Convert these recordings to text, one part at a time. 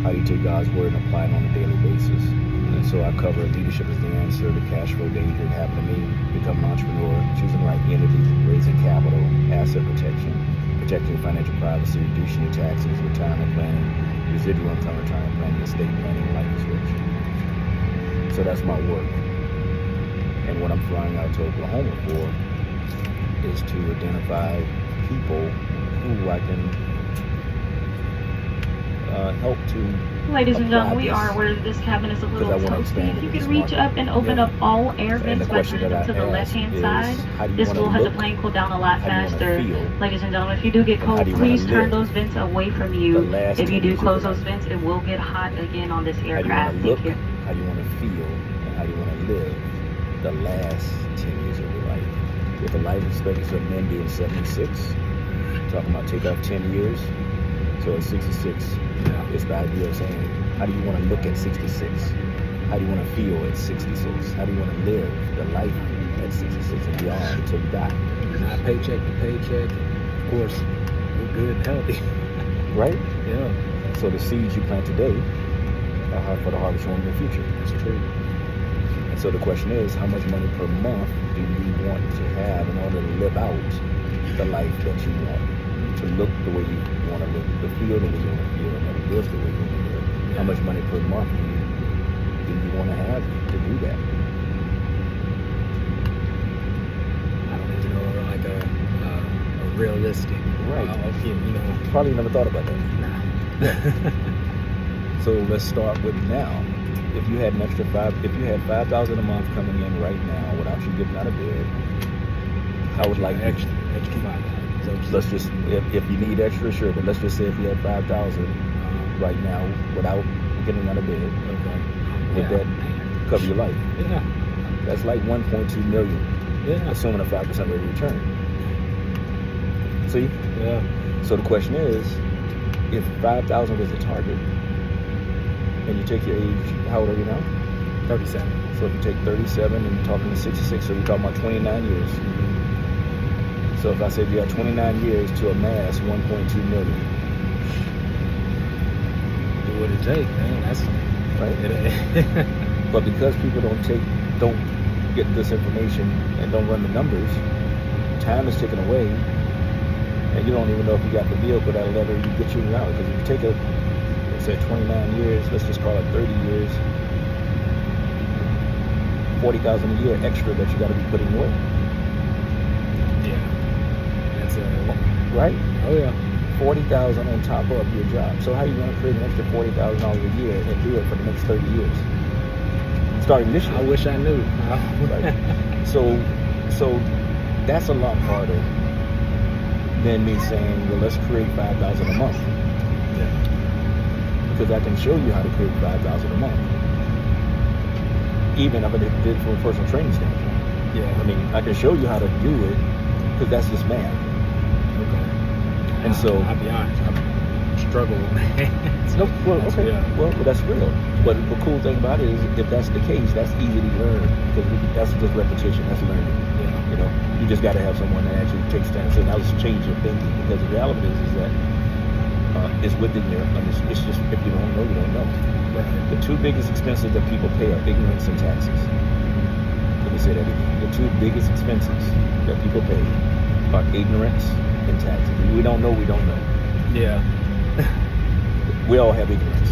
how do you take God's word and apply it on a daily basis? And so I cover leadership is the answer, the cash flow danger that happened to me, become an entrepreneur, choosing the right entity, raising capital, asset protection, protecting your financial privacy, reducing your taxes, retirement planning, residual income, retirement planning, estate planning, life is rich. So that's my work. And what I'm flying out to Oklahoma for is to identify people who I can help to. Ladies and gentlemen, we are aware that this cabin is a little toasty. If you can reach up and open up all air vents by turning them to the left-hand side, this will have the plane cool down a lot faster. Ladies and gentlemen, if you do get cold, please turn those vents away from you. If you do close those vents, it will get hot again on this aircraft. Thank you. How do you want to feel, and how do you want to live the last 10 years of your life? With a life expectancy of men being 76, talking about Takeoff 10 years, so at 66, it's the idea of saying, how do you want to look at 66? How do you want to feel at 66? How do you want to live the life at 66 and beyond until you die? Not paycheck to paycheck. Of course, we're good and healthy. Right? Yeah. So the seeds you plant today are for the harvest in the future. That's true. And so the question is, how much money per month do you want to have in order to live out the life that you want? To look the way you want to look, to feel the way you want to feel, and to live the way you want to live. How much money per month do you want to have to do that? I don't even know, like a realistic. Right. You know. Probably never thought about that. Nah. So let's start with now. If you had an extra if you had $5,000 a month coming in right now without you getting out of bed, how would like extra $5,000? Let's just, if you need extra, sure, but let's just say if you had $5,000 right now without getting out of bed, would that cover your life? Yeah. That's like 1.2 million. Yeah. Assuming a 5% rate of return. See? Yeah. So the question is, if 5,000 was the target, and you take your age, how old are you now? 37. So if you take 37 and you're talking to 66, so you're talking about 29 years. So if I said you had 29 years to amass 1.2 million. Do what it takes, man. That's right. But because people don't get this information and don't run the numbers, time is taken away, and you don't even know if you got the vehicle that'll let you get you out. Because if you take let's say 29 years, let's just call it 30 years, 40,000 a year extra that you got to be putting away. Right? Oh yeah. 40,000 on top of your job. So how are you going to create an extra $40,000 a year and do it for the next 30 years? Starting this year. I wish I knew. Right. So that's a lot harder than me saying, well, let's create 5,000 a month. Yeah. Because I can show you how to create 5,000 a month. Even if I did it from a personal training standpoint. Yeah. I mean, I can show you how to do it because that's just math. Okay. And so I'll be honest, I struggle with that. No, well, okay. Yeah. Well, that's real. But the cool thing about it is, if that's the case, that's easy to learn because that's just repetition. That's learning. Yeah. You know, you just got to have someone that actually takes time and say, "Now let's change your thinking." Because the reality is that it's within your. It's just if you don't know, you don't know. Right. The two biggest expenses that people pay are ignorance and taxes. Let me say that again. The two biggest expenses that people pay are ignorance and taxes. We don't know. We don't know. Yeah. We all have ignorance.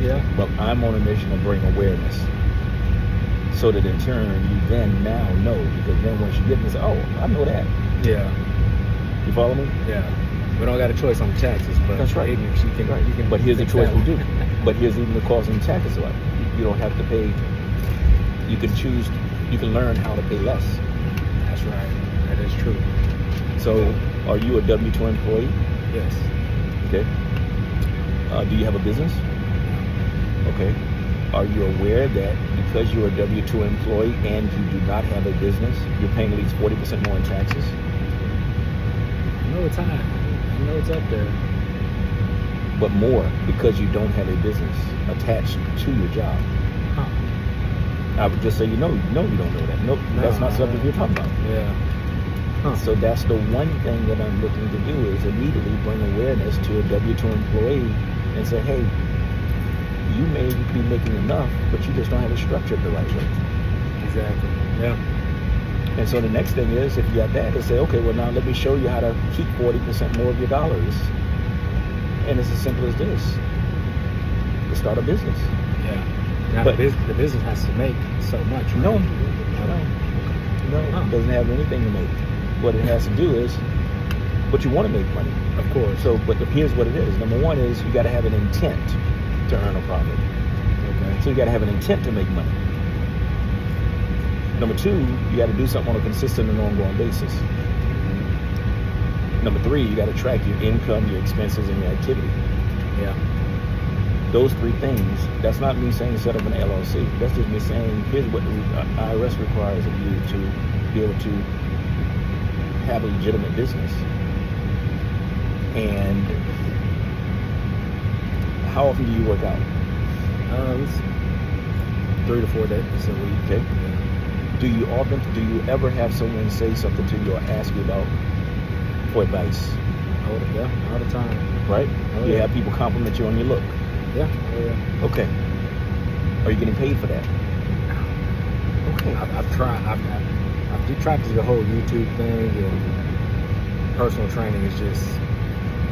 Yeah. But I'm on a mission to bring awareness so that in turn you then now know, because then once you get this, oh, I know that. Yeah. You follow me? Yeah. We don't got a choice on the taxes, but that's right. Ignorance, you can but here's the choice we do. One. But here's even the cost of the taxes. Like you don't have to pay. You can choose. You can learn how to pay less. That's right. That is true. So, are you a W-2 employee? Yes. Okay. Do you have a business? Okay. Are you aware that because you're a W-2 employee and you do not have a business, you're paying at least 40% more in taxes? I know it's high. I know it's up there. But more because you don't have a business attached to your job. Huh. I would just say, you don't know that. Nope, that's not something you're talking about. Yeah. Huh. So that's the one thing that I'm looking to do is immediately bring awareness to a W-2 employee and say, hey, you may be making enough, but you just don't have it structured the right way. Exactly. Yeah. And so the next thing is, if you got that, is say, okay, well now let me show you how to keep 40% more of your dollars. And it's as simple as this: to start a business. Yeah. Now But- the business has to make so much. Right? No, it Huh. doesn't have anything to make. What it has to do is, but you want to make money. Of course. So, but here's what it is. Number one is you got to have an intent to earn a profit. Okay. So you got to have an intent to make money. Number two, you got to do something on a consistent and ongoing basis. Number three, you got to track your income, your expenses, and your activity. Yeah. Those three things. That's not me saying set up an LLC. That's just me saying here's what the IRS requires of you to be able to have a legitimate business. And how often do you work out? It's 3 to 4 days a week. Okay. Yeah. Do you ever have someone say something to you or ask you about for advice? All the time. Right? Oh, You yeah. have people compliment you on your look. Yeah. Oh, yeah. Okay. Are you getting paid for that? Okay. I've tried. I've tried to do the whole YouTube thing, and personal training is just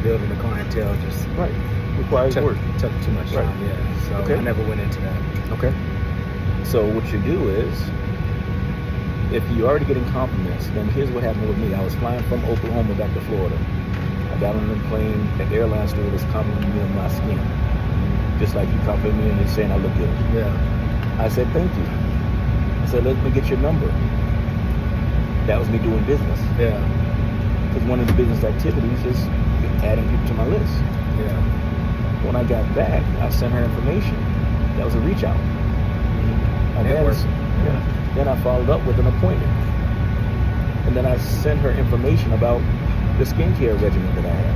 building the clientele. Just Right. Requires work. Took too much Right. time. Yeah. So Okay. I never went into that. Okay. So what you do is, if you're already getting compliments, then here's what happened with me. I was flying from Oklahoma back to Florida. I got on the plane, the airline stewardess complimented me on my skin. Just like you complimented me and you're saying I look good. Yeah. I said, thank you. I said, let me get your number. That was me doing business. Yeah. Because one of the business activities is adding people to my list. Yeah. When I got back, I sent her information. That was a reach out. And Network. then I followed up with an appointment. And then I sent her information about the skincare regimen that I had.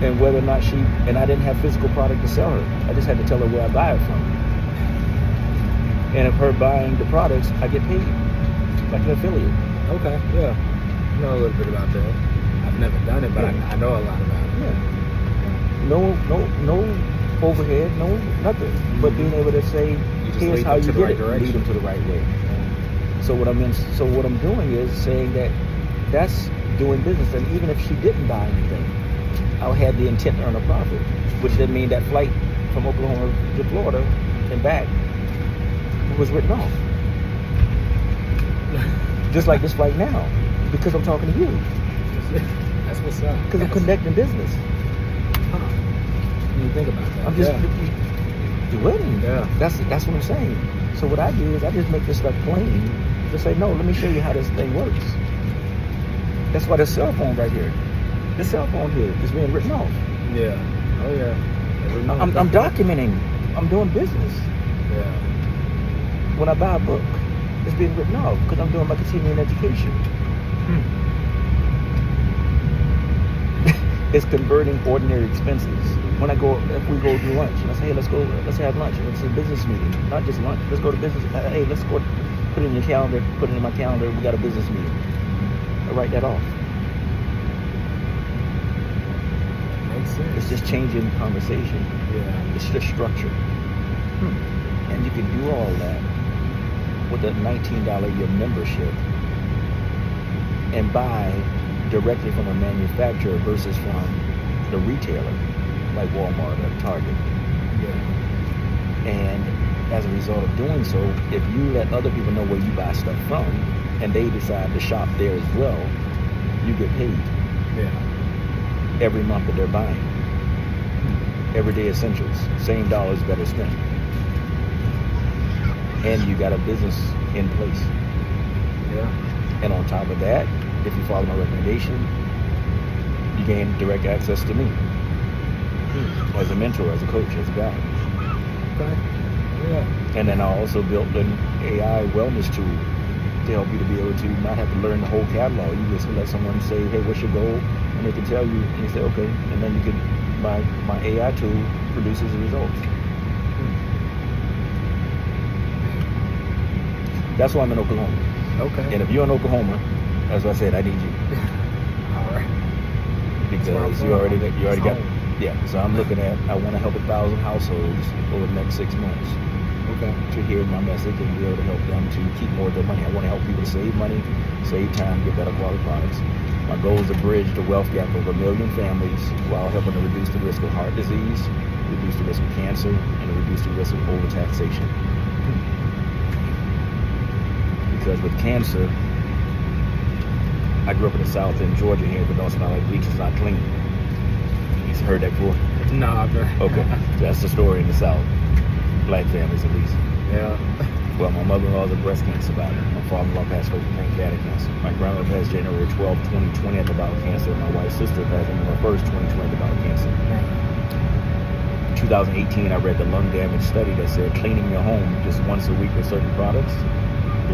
And whether or not and I didn't have physical product to sell her. I just had to tell her where I buy it from. And if her buying the products, I get paid. Like an affiliate. Okay. Yeah. I know a little bit about that. I've never done it, but Yeah. I know a lot about it. Yeah. No overhead, no nothing. But being able to say, just here's lead how them you to the get right it. Lead direction. them to the right way. So what I'm doing is saying that that's doing business. And even if she didn't buy anything, I had the intent to earn a profit, which didn't mean that flight from Oklahoma to Florida and back was written off. Just like this flight now, because I'm talking to you, That's what's up. because I'm connecting business. Huh. When you think about that. I'm just Yeah. winning. Yeah. That's what I'm saying. So what I do is I just make this stuff plain. Just say, no, let me show you how this thing works. That's why the cell phone right here. This cell phone here is being written off. Yeah. Oh yeah. Every month. I'm documenting. I'm doing business. Yeah. When I buy a book, it's being written off because I'm doing my continuing education. It's converting ordinary expenses. If we go to lunch, and I say, hey, let's have lunch. And it's a business meeting, not just lunch. Let's go to business. Hey, let's go. Put it in your calendar. Put it in my calendar. We got a business meeting. I write that off. Makes sense. It's just changing conversation. Yeah. It's just structure. And you can do all that with a $19 a year membership and buy directly from a manufacturer versus from the retailer like Walmart or Target. Yeah. And as a result of doing so, if you let other people know where you buy stuff from and they decide to shop there as well, you get paid Yeah. every month that they're buying. Everyday essentials, same dollars, better spent. And you got a business in place. Yeah. And on top of that, if you follow my recommendation, you gain direct access to me as a mentor, as a coach, as a guide. Okay. Yeah. And then I also built an AI wellness tool to help you to be able to not have to learn the whole catalog. You just let someone say, hey, what's your goal? And they can tell you, and you say, okay. And then you can, my AI tool produces the results. That's why I'm in Oklahoma. Okay. And if you're in Oklahoma, as I said, I need you. All right. Because you already got Yeah, so I'm looking at, I want to help 1,000 households over the next 6 months. Okay. To hear my message and be able to help them to keep more of their money. I want to help people to save money, save time, get better quality products. My goal is to bridge the wealth gap of 1 million families while helping to reduce the risk of heart disease, reduce the risk of cancer, and reduce the risk of overtaxation. Because with cancer, I grew up in the South in Georgia here, but don't smell like bleach, it's not clean. You've heard that before? No, I've heard. Okay, that's the story in the South. Black families, at least. Yeah. Well, my mother-in-law is a breast cancer survivor. My father-in-law passed away from pancreatic cancer. My grandmother passed January 12, 2020 at the bowel cancer. My wife's sister passed January 1st, 2020 at the bowel cancer. In 2018, I read the lung damage study that said cleaning your home just once a week with certain products,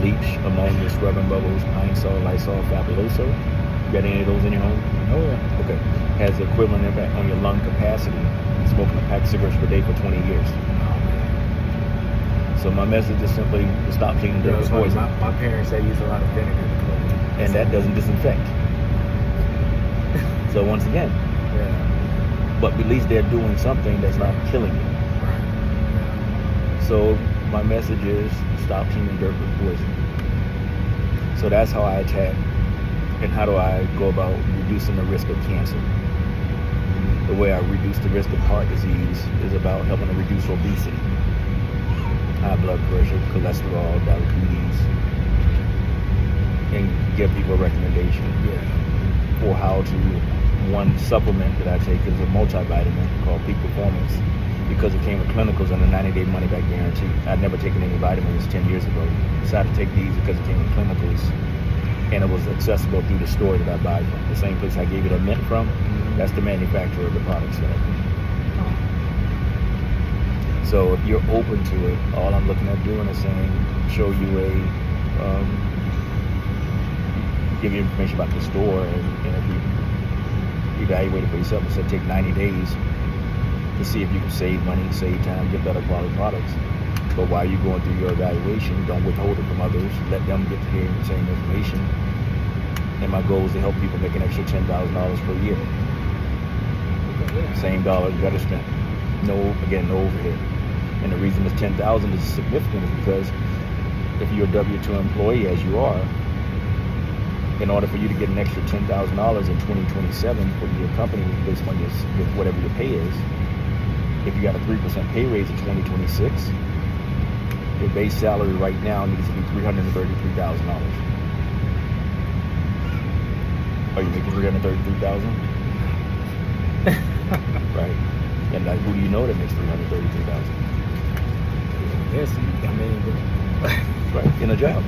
bleach, ammonia, scrubbing bubbles, pine salt, Lysol, fabuloso. You got any of those in your home? Oh, yeah. Okay. Has the equivalent impact on your lung capacity, smoking a pack of cigarettes per day for 20 years. So my message is simply to stop cleaning dirt with poison. My parents, they use a lot of vinegar to clean. And that doesn't disinfect. So once again, yeah. But at least they're doing something that's not killing you. Right. Yeah. So my message is stop cleaning dirt with poison. So that's how I attack and how do I go about reducing the risk of cancer. The way I reduce the risk of heart disease is about helping to reduce obesity, high blood pressure, cholesterol, diabetes, and give people a recommendation for how to, one supplement that I take is a multivitamin called Peak Performance, because it came with clinicals and a 90-day money-back guarantee. I'd never taken any vitamins 10 years ago. Decided to take these because it came with clinicals, and it was accessible through the store that I buy from. The same place I gave you that mint from, that's the manufacturer of the products that I use. So if you're open to it, all I'm looking at doing is saying, show you give you information about the store, and if you evaluate it for yourself, it said take 90 days to see if you can save money, save time, get better quality products. But while you're going through your evaluation, don't withhold it from others. Let them get to hear the same information. And my goal is to help people make an extra $10,000 per year. Same dollar you got to spend. No overhead. And the reason this $10,000 is significant is because if you're a W-2 employee, as you are, in order for you to get an extra $10,000 in 2027 for your company based on your whatever your pay is, if you got a 3% pay raise in 2026, your base salary right now needs to be $333,000. Are you making $333,000? Right. And who do you know that makes $333,000? Yes, I mean, right, in a job.